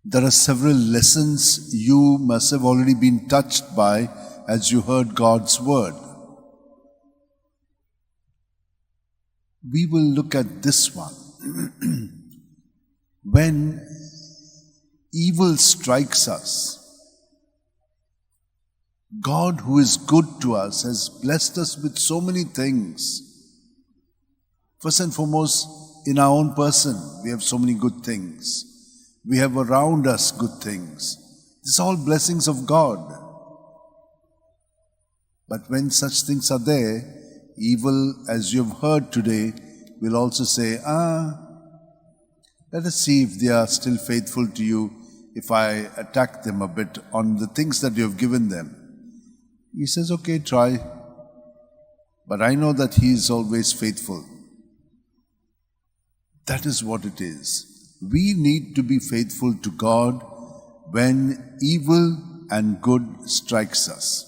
There are several lessons you must have already been touched by as you heard God's word. We will look at this one. When evil strikes us, God, who is good to us, has blessed us with so many things. First and foremost, in our own person, we have so many good things. We have around us good things. These are all blessings of God. But when such things are there, evil, as you have heard today, will also say, let us see if they are still faithful to you, if I attack them a bit on the things that you have given them. He says, okay, try. But I know that He is always faithful. That is what it is. We need to be faithful to God when evil and good strikes us.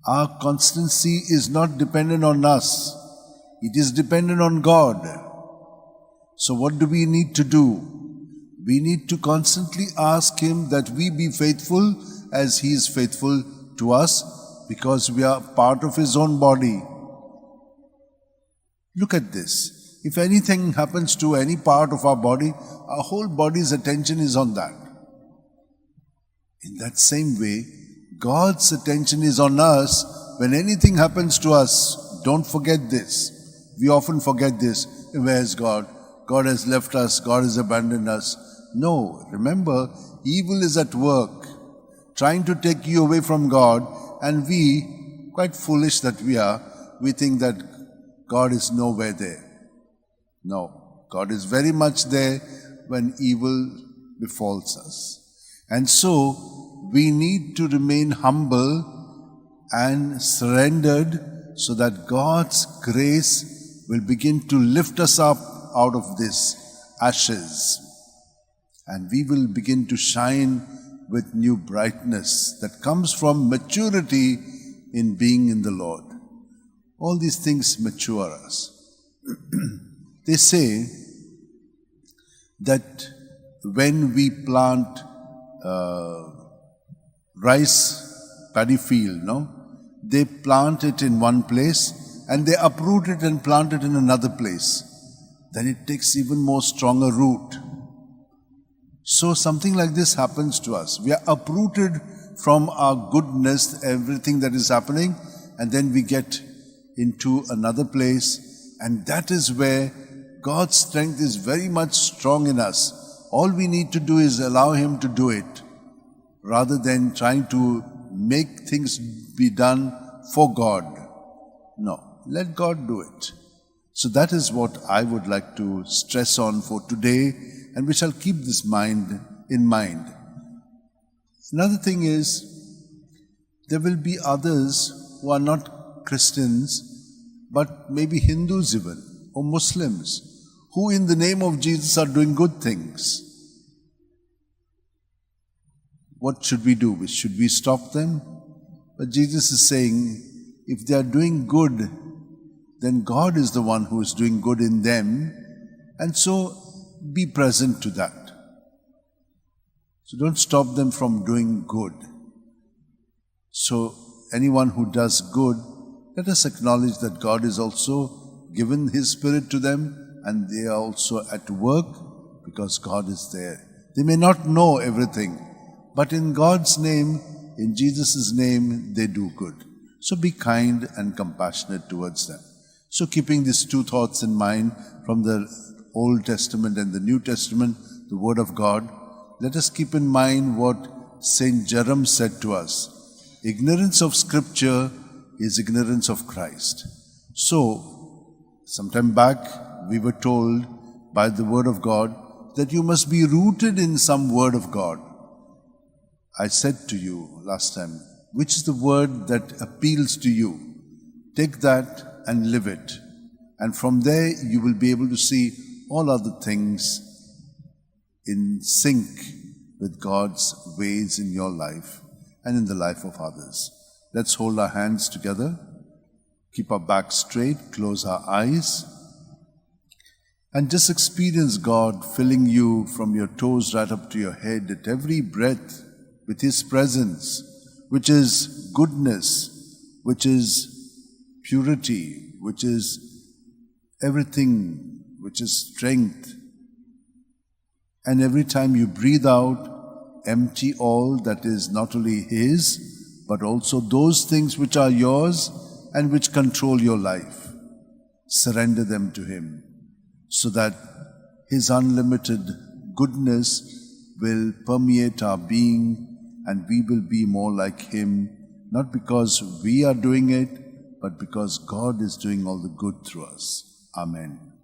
Our constancy is not dependent on us. It is dependent on God. So what do we need to do? We need to constantly ask Him that we be faithful as He is faithful to us, because we are part of His own body. Look at this. If anything happens to any part of our body, our whole body's attention is on that. In that same way, God's attention is on us. When anything happens to us, don't forget this. We often forget this. Where is God? God has left us. God has abandoned us. No, remember, evil is at work, trying to take you away from God, and we, quite foolish that we are, we think that God is nowhere there. No, God is very much there when evil befalls us. And so, we need to remain humble and surrendered so that God's grace will begin to lift us up out of this ashes. And we will begin to shine with new brightness that comes from maturity in being in the Lord. All these things mature us. They say that when we plant rice paddy field, they plant it in one place and they uproot it and plant it in another place. Then it takes even more stronger root. So something like this happens to us. We are uprooted from our goodness, everything that is happening, and then we get into another place, and that is where God's strength is very much strong in us. All we need to do is allow Him to do it, rather than trying to make things be done for God. No, let God do it. So that is what I would like to stress on for today, and we shall keep this in mind. Another thing is, there will be others who are not Christians, but maybe Hindus even, or Muslims, who in the name of Jesus are doing good things. What should we do? Should we stop them? But Jesus is saying, if they are doing good, then God is the one who is doing good in them, and so be present to that. So don't stop them from doing good. So anyone who does good, let us acknowledge that God is also given His Spirit to them, and they are also at work because God is there. They may not know everything, but in God's name, in Jesus' name, they do good. So be kind and compassionate towards them. So keeping these two thoughts in mind from the Old Testament and the New Testament, the Word of God, let us keep in mind what Saint Jerome said to us. Ignorance of Scripture is ignorance of Christ. So, sometime back, we were told by the Word of God that you must be rooted in some Word of God. I said to you last time, which is the word that appeals to you? Take that and live it. And from there you will be able to see all other things in sync with God's ways in your life and in the life of others. Let's hold our hands together, keep our back straight, close our eyes, And just experience God filling you from your toes right up to your head at every breath with His presence, which is goodness, which is purity, which is everything, which is strength. And every time you breathe out, empty all that is not only His, but also those things which are yours and which control your life. Surrender them to Him, so that His unlimited goodness will permeate our being and we will be more like Him, not because we are doing it, but because God is doing all the good through us. Amen.